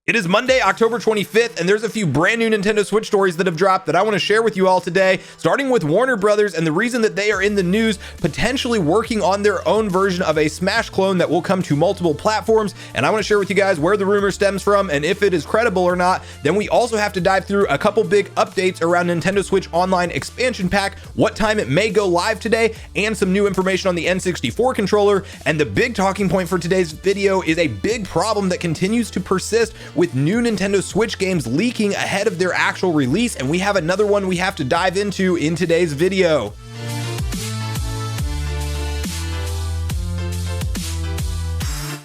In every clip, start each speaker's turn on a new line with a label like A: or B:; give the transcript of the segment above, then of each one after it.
A: It is Monday, October 25th, and there's a few brand new Nintendo Switch stories that have dropped that I want to share with you all today, starting with Warner Brothers and the reason that they are in the news, potentially working on their own version of a Smash clone that will come to multiple platforms. And I want to share with you guys where the rumor stems from and if it is credible or not. Then we also have to dive through a couple big updates around Nintendo Switch Online Expansion Pack, what time it may go live today, and some new information on the N64 controller. And the big talking point for today's video is a big problem that continues to persist with new Nintendo Switch games leaking ahead of their actual release, and we have another one we have to dive into in today's video.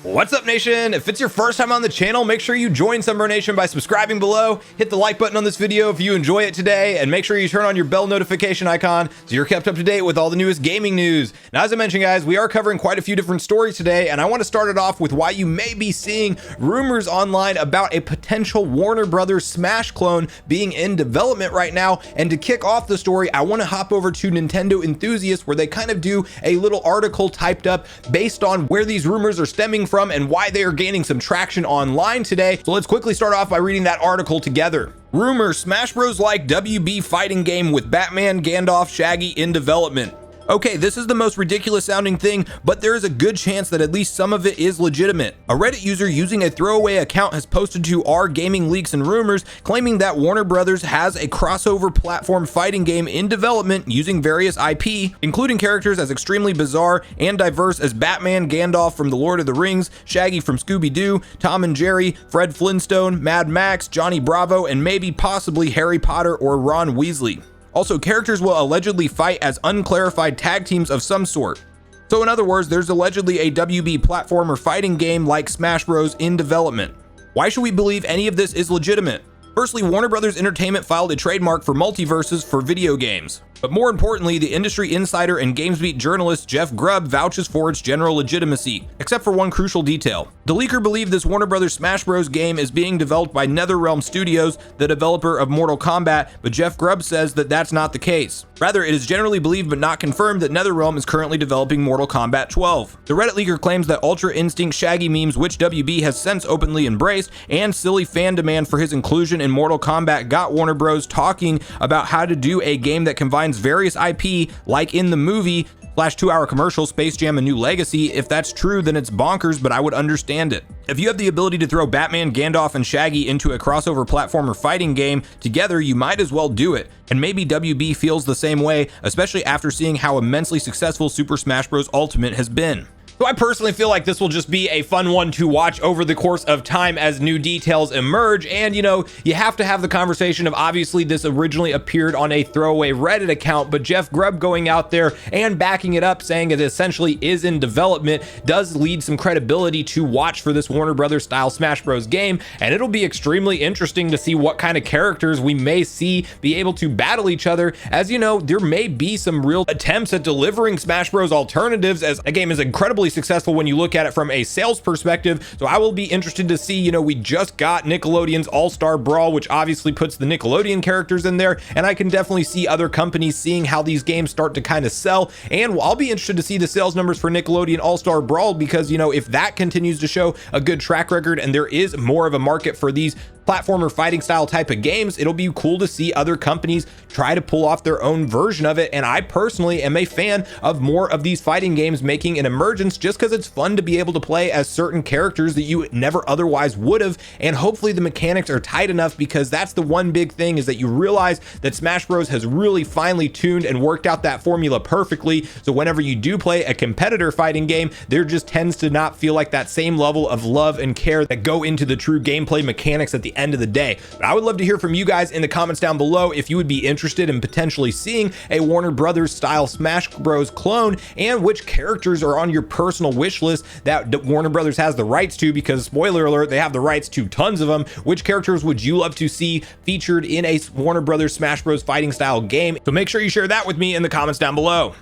A: What's up, Nation? If it's your first time on the channel, make sure you join Sunbro Nation by subscribing below, hit the like button on this video if you enjoy it today, and make sure you turn on your bell notification icon so you're kept up to date with all the newest gaming news. Now, as I mentioned, guys, we are covering quite a few different stories today, and I want to start it off with why you may be seeing rumors online about a potential Warner Brothers Smash clone being in development right now. And to kick off the story, I want to hop over to Nintendo Enthusiast, where they kind of do a little article typed up based on where these rumors are stemming from and why they are gaining some traction online today. So let's quickly start off by reading that article together. Rumor: Smash Bros. Like WB fighting game with Batman, Gandalf, Shaggy in development. Okay, this is the most ridiculous sounding thing, but there is a good chance that at least some of it is legitimate. A Reddit user using a throwaway account has posted to R Gaming Leaks and Rumors, claiming that Warner Brothers has a crossover platform fighting game in development using various IP, including characters as extremely bizarre and diverse as Batman, Gandalf from The Lord of the Rings, Shaggy from Scooby-Doo, Tom and Jerry, Fred Flintstone, Mad Max, Johnny Bravo, and maybe possibly Harry Potter or Ron Weasley. Also, characters will allegedly fight as unclarified tag teams of some sort. So in other words, there's allegedly a WB platformer fighting game like Smash Bros. In development. Why should we believe any of this is legitimate? Firstly, Warner Brothers Entertainment filed a trademark for multiverses for video games. But more importantly, the industry insider and GamesBeat journalist Jeff Grubb vouches for its general legitimacy, except for one crucial detail. The leaker believed this Warner Brothers Smash Bros. Game is being developed by NetherRealm Studios, the developer of Mortal Kombat, but Jeff Grubb says that that's not the case. Rather, it is generally believed but not confirmed that NetherRealm is currently developing Mortal Kombat 12. The Reddit leaker claims that Ultra Instinct Shaggy memes, which WB has since openly embraced, and silly fan demand for his inclusion in Mortal Kombat got Warner Bros. Talking about how to do a game that combines various IP, like in the movie / 2-hour commercial Space Jam: A New Legacy. If that's true, then it's bonkers, but I would understand it. If you have the ability to throw Batman, Gandalf, and Shaggy into a crossover platformer fighting game together, you might as well do it. And maybe WB feels the same way, especially after seeing how immensely successful Super Smash Bros. Ultimate has been. So I personally feel like this will just be a fun one to watch over the course of time as new details emerge. And, you have to have the conversation of, obviously this originally appeared on a throwaway Reddit account, but Jeff Grubb going out there and backing it up, saying it essentially is in development, does lead some credibility to watch for this Warner Brothers style Smash Bros. Game. And it'll be extremely interesting to see what kind of characters we may see be able to battle each other. As there may be some real attempts at delivering Smash Bros. Alternatives, as a game is incredibly successful when you look at it from a sales perspective. So I will be interested to see, we just got Nickelodeon's All-Star Brawl, which obviously puts the Nickelodeon characters in there, and I can definitely see other companies seeing how these games start to kind of sell. And I'll be interested to see the sales numbers for Nickelodeon All-Star Brawl, because if that continues to show a good track record and there is more of a market for these platformer fighting style type of games, it'll be cool to see other companies try to pull off their own version of it. And I personally am a fan of more of these fighting games making an emergence, just because it's fun to be able to play as certain characters that you never otherwise would have. And hopefully the mechanics are tight enough, because that's the one big thing, is that you realize that Smash Bros. Has really finely tuned and worked out that formula perfectly. So whenever you do play a competitor fighting game, there just tends to not feel like that same level of love and care that go into the true gameplay mechanics at the end of the day. But I would love to hear from you guys in the comments down below if you would be interested in potentially seeing a Warner Brothers style Smash Bros. Clone, and which characters are on your personal wish list that Warner Brothers has the rights to, because spoiler alert, they have the rights to tons of them. Which characters would you love to see featured in a Warner Brothers Smash Bros. Fighting style game? So make sure you share that with me in the comments down below.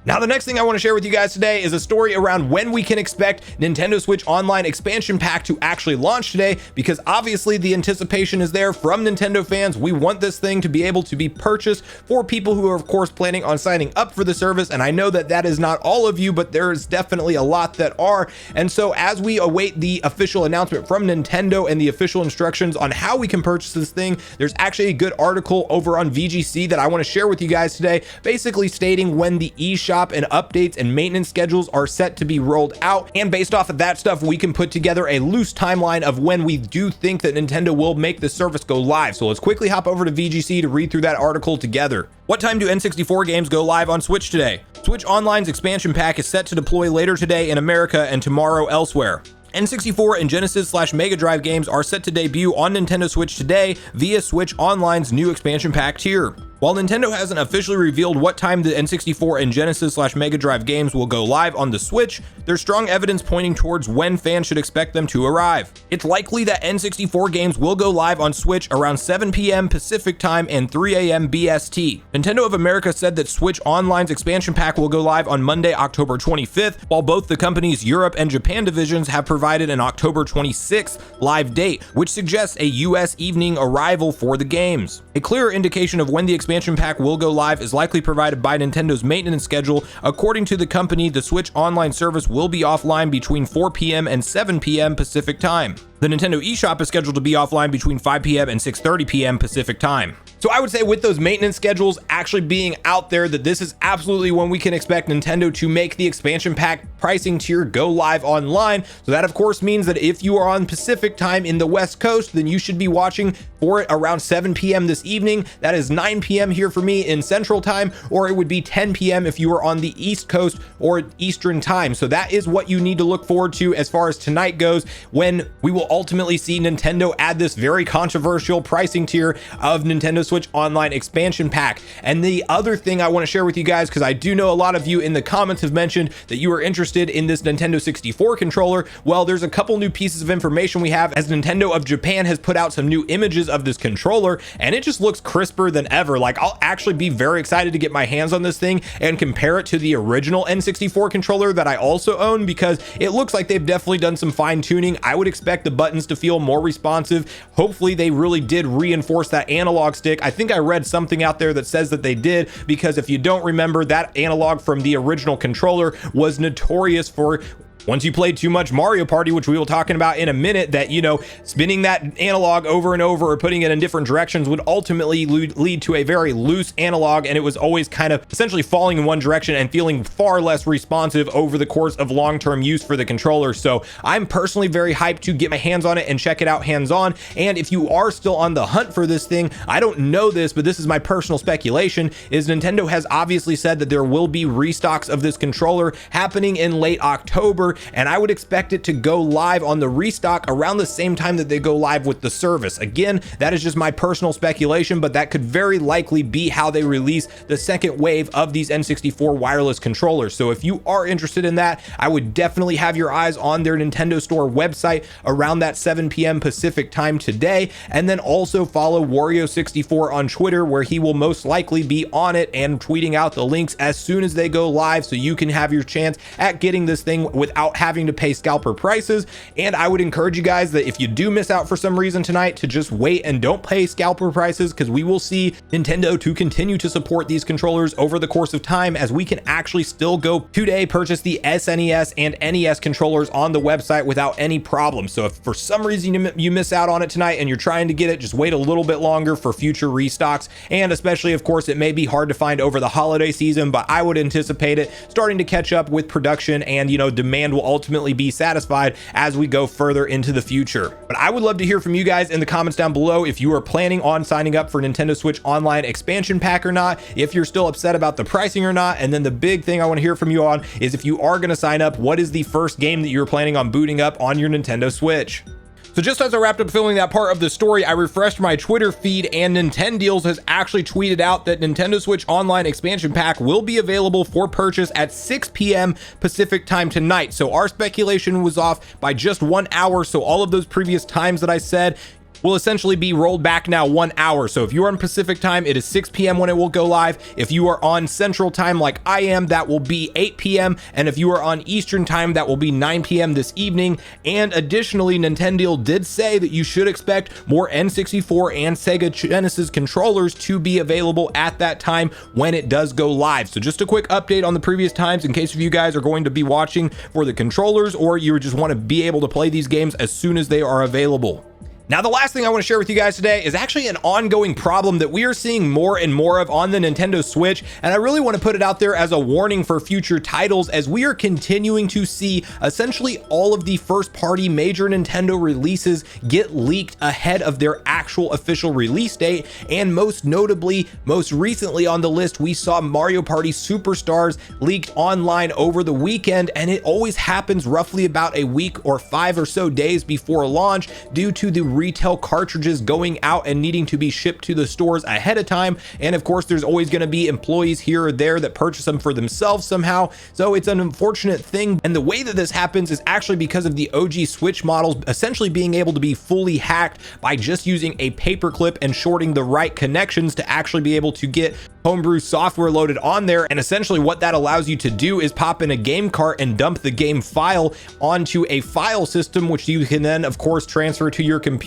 A: Now, the next thing I want to share with you guys today is a story around when we can expect Nintendo Switch Online Expansion Pack to actually launch today, because obviously the anticipation is there from Nintendo fans. We want this thing to be able to be purchased for people who are, of course, planning on signing up for the service. And I know that that is not all of you, but there is definitely a lot that are. And so as we await the official announcement from Nintendo and the official instructions on how we can purchase this thing, there's actually a good article over on VGC that I want to share with you guys today, basically stating when the eShop and updates and maintenance schedules are set to be rolled out. And based off of that stuff, we can put together a loose timeline of when we do think that Nintendo will make the service go live. So let's quickly hop over to VGC to read through that article together. What time do N64 games go live on Switch today? Switch Online's expansion pack is set to deploy later today in America and tomorrow elsewhere. N64 and Genesis/Mega Drive games are set to debut on Nintendo Switch today via Switch Online's new expansion pack tier. While Nintendo hasn't officially revealed what time the N64 and Genesis/Mega Drive games will go live on the Switch, there's strong evidence pointing towards when fans should expect them to arrive. It's likely that N64 games will go live on Switch around 7 p.m. Pacific Time and 3 a.m. BST. Nintendo of America said that Switch Online's expansion pack will go live on Monday, October 25th, while both the company's Europe and Japan divisions have provided an October 26th live date, which suggests a US evening arrival for the games. A clearer indication of when the expansion pack will go live is likely provided by Nintendo's maintenance schedule. According to the company, the Switch Online service will be offline between 4 p.m. and 7 p.m. Pacific Time. The Nintendo eShop is scheduled to be offline between 5 p.m. and 6:30 p.m. Pacific Time. So I would say with those maintenance schedules actually being out there, that this is absolutely when we can expect Nintendo to make the expansion pack pricing tier go live online. So that of course means that if you are on Pacific Time in the West Coast, then you should be watching for it around 7 p.m. this evening. That is 9 p.m. here for me in Central Time, or it would be 10 p.m. if you are on the East Coast or Eastern Time. So that is what you need to look forward to as far as tonight goes, when we will ultimately see Nintendo add this very controversial pricing tier of Nintendo Switch Online Expansion Pack. And the other thing I want to share with you guys, because I do know a lot of you in the comments have mentioned that you are interested in this Nintendo 64 controller. Well, there's a couple new pieces of information we have, as Nintendo of Japan has put out some new images of this controller, and it just looks crisper than ever. Like, I'll actually be very excited to get my hands on this thing and compare it to the original N64 controller that I also own, because it looks like they've definitely done some fine tuning. I would expect the buttons to feel more responsive. Hopefully they really did reinforce that analog stick. I think I read something out there that says that they did, because if you don't remember, that analog from the original controller was notorious for, once you played too much Mario Party, which we will talking about in a minute, that, you know, spinning that analog over and over or putting it in different directions would ultimately lead to a very loose analog, and it was always kind of essentially falling in one direction and feeling far less responsive over the course of long-term use for the controller. So I'm personally very hyped to get my hands on it and check it out hands-on. And if you are still on the hunt for this thing, I don't know this, but this is my personal speculation, is Nintendo has obviously said that there will be restocks of this controller happening in late October, and I would expect it to go live on the restock around the same time that they go live with the service. Again, that is just my personal speculation, but that could very likely be how they release the second wave of these N64 wireless controllers. So if you are interested in that, I would definitely have your eyes on their Nintendo Store website around that 7 p.m. Pacific Time today, and then also follow Wario64 on Twitter, where he will most likely be on it and tweeting out the links as soon as they go live, so you can have your chance at getting this thing without having to pay scalper prices. And I would encourage you guys that if you do miss out for some reason tonight, to just wait and don't pay scalper prices, because we will see Nintendo to continue to support these controllers over the course of time, as we can actually still go today purchase the SNES and NES controllers on the website without any problem. So if for some reason you miss out on it tonight and you're trying to get it, just wait a little bit longer for future restocks. And especially, of course, it may be hard to find over the holiday season, but I would anticipate it starting to catch up with production, and, you know, demand will ultimately be satisfied as we go further into the future. But I would love to hear from you guys in the comments down below if you are planning on signing up for Nintendo Switch Online Expansion Pack or not, if you're still upset about the pricing or not. And then the big thing I want to hear from you on is, if you are going to sign up, what is the first game that you're planning on booting up on your Nintendo Switch? So just as I wrapped up filming that part of the story, I refreshed my Twitter feed, and Nintendeals has actually tweeted out that Nintendo Switch Online Expansion Pack will be available for purchase at 6 p.m. Pacific Time tonight. So our speculation was off by just 1 hour. So all of those previous times that I said, will essentially be rolled back now 1 hour. So if you are on Pacific time, it is 6 p.m. when it will go live. If you are on Central time like I am, that will be 8 p.m. And if you are on Eastern time, that will be 9 p.m. this evening. And additionally, Nintendo did say that you should expect more N64 and Sega Genesis controllers to be available at that time when it does go live. So just a quick update on the previous times in case if you guys are going to be watching for the controllers, or you just want to be able to play these games as soon as they are available. Now, the last thing I want to share with you guys today is actually an ongoing problem that we are seeing more and more of on the Nintendo Switch, and I really want to put it out there as a warning for future titles, as we are continuing to see essentially all of the first-party major Nintendo releases get leaked ahead of their actual official release date. And most notably, most recently on the list, we saw Mario Party Superstars leaked online over the weekend, and it always happens roughly about a week or 5 or so days before launch due to the retail cartridges going out and needing to be shipped to the stores ahead of time. And of course, there's always going to be employees here or there that purchase them for themselves somehow. So it's an unfortunate thing. And the way that this happens is actually because of the OG Switch models essentially being able to be fully hacked by just using a paperclip and shorting the right connections to actually be able to get homebrew software loaded on there. And essentially what that allows you to do is pop in a game cart and dump the game file onto a file system, which you can then of course transfer to your computer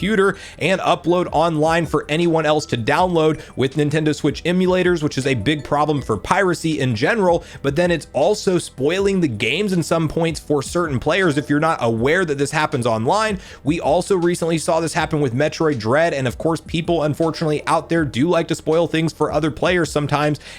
A: and upload online for anyone else to download with Nintendo Switch emulators, which is a big problem for piracy in general. But then it's also spoiling the games in some points for certain players if you're not aware that this happens online. We also recently saw this happen with Metroid Dread, and of course people unfortunately out there do like to spoil things for other players sometimes.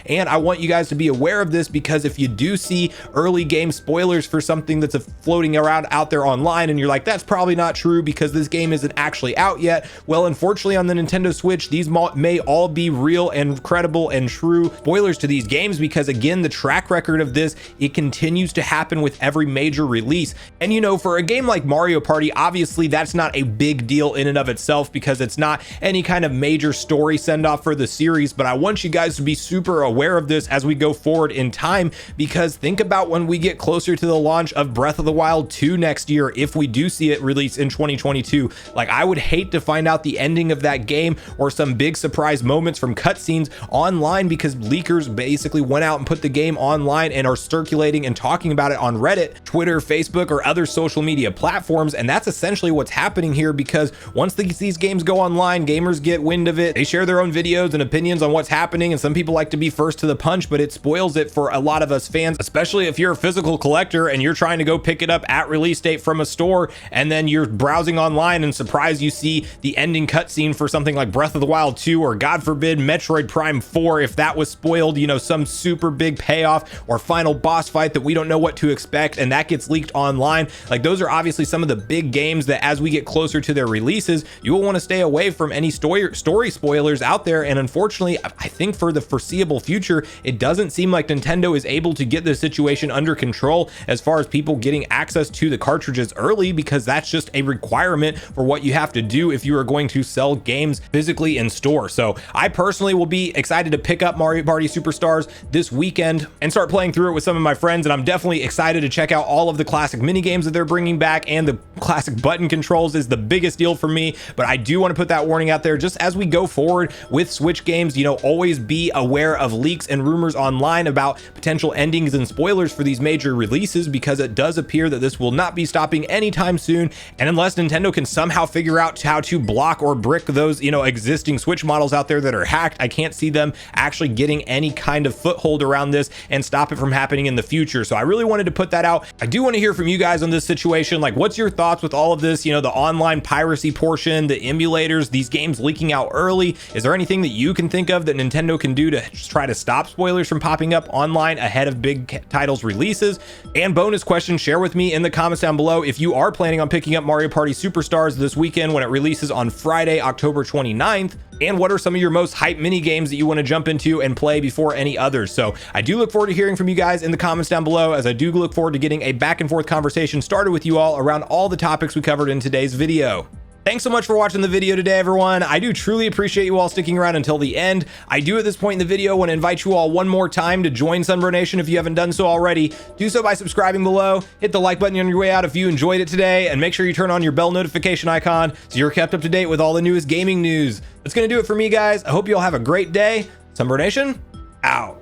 A: And I want you guys to be aware of this, because if you do see early game spoilers for something that's floating around out there online and you're like, that's probably not true because this game isn't actually out yet, well, unfortunately on the Nintendo Switch, these may all be real and credible and true spoilers to these games, because again, the track record of this, it continues to happen with every major release. And you know, for a game like Mario Party, obviously that's not a big deal in and of itself because it's not any kind of major story send off for the series. But I want you guys to be super aware of this as we go forward in time, because think about when we get closer to the launch of Breath of the Wild 2 next year, if we do see it release in 2022. Like, I would hate to find out the ending of that game or some big surprise moments from cutscenes online, because leakers basically went out and put the game online and are circulating and talking about it on Reddit, Twitter, Facebook, or other social media platforms. And that's essentially what's happening here, because once these games go online, gamers get wind of it, they share their own videos and opinions on what's happening, and some people like to be first to the punch, but it spoils it for a lot of us fans, especially if you're a physical collector and you're trying to go pick it up at release date from a store, and then you're browsing online and surprised you see the ending cutscene for something like Breath of the Wild 2, or God forbid Metroid Prime 4, if that was spoiled, you know, some super big payoff or final boss fight that we don't know what to expect, and that gets leaked online. Like, those are obviously some of the big games that as we get closer to their releases, you will want to stay away from any story spoilers out there. And unfortunately, I think for the foreseeable future, it doesn't seem like Nintendo is able to get this situation under control as far as people getting access to the cartridges early, because that's just a requirement for what you have to do if you are going to sell games physically in store. So I personally will be excited to pick up Mario Party Superstars this weekend and start playing through it with some of my friends, and I'm definitely excited to check out all of the classic mini games that they're bringing back, and the classic button controls is the biggest deal for me. But I do want to put that warning out there, just as we go forward with Switch games, you know, always be aware of leaks and rumors online about potential endings and spoilers for these major releases, because it does appear that this will not be stopping anytime soon. And unless Nintendo can somehow figure out how to block or brick those, you know, existing Switch models out there that are hacked, I can't see them actually getting any kind of foothold around this and stop it from happening in the future. So I really wanted to put that out. I do want to hear from you guys on this situation. Like, what's your thoughts with all of this? You know, the online piracy portion, the emulators, these games leaking out early. Is there anything that you can think of that Nintendo can do to try to stop spoilers from popping up online ahead of big titles releases? And bonus question, share with me in the comments down below if you are planning on picking up Mario Party Superstars this weekend when it releases on Friday, October 29th. And what are some of your most hype mini games that you want to jump into and play before any others? So I do look forward to hearing from you guys in the comments down below, as I do look forward to getting a back and forth conversation started with you all around all the topics we covered in today's video. Thanks so much for watching the video today, everyone. I do truly appreciate you all sticking around until the end. I do at this point in the video want to invite you all one more time to join Sunbro Nation if you haven't done so already. Do so by subscribing below, hit the like button on your way out if you enjoyed it today, and make sure you turn on your bell notification icon so you're kept up to date with all the newest gaming news. That's going to do it for me, guys. I hope you all have a great day. Sunbro Nation, out.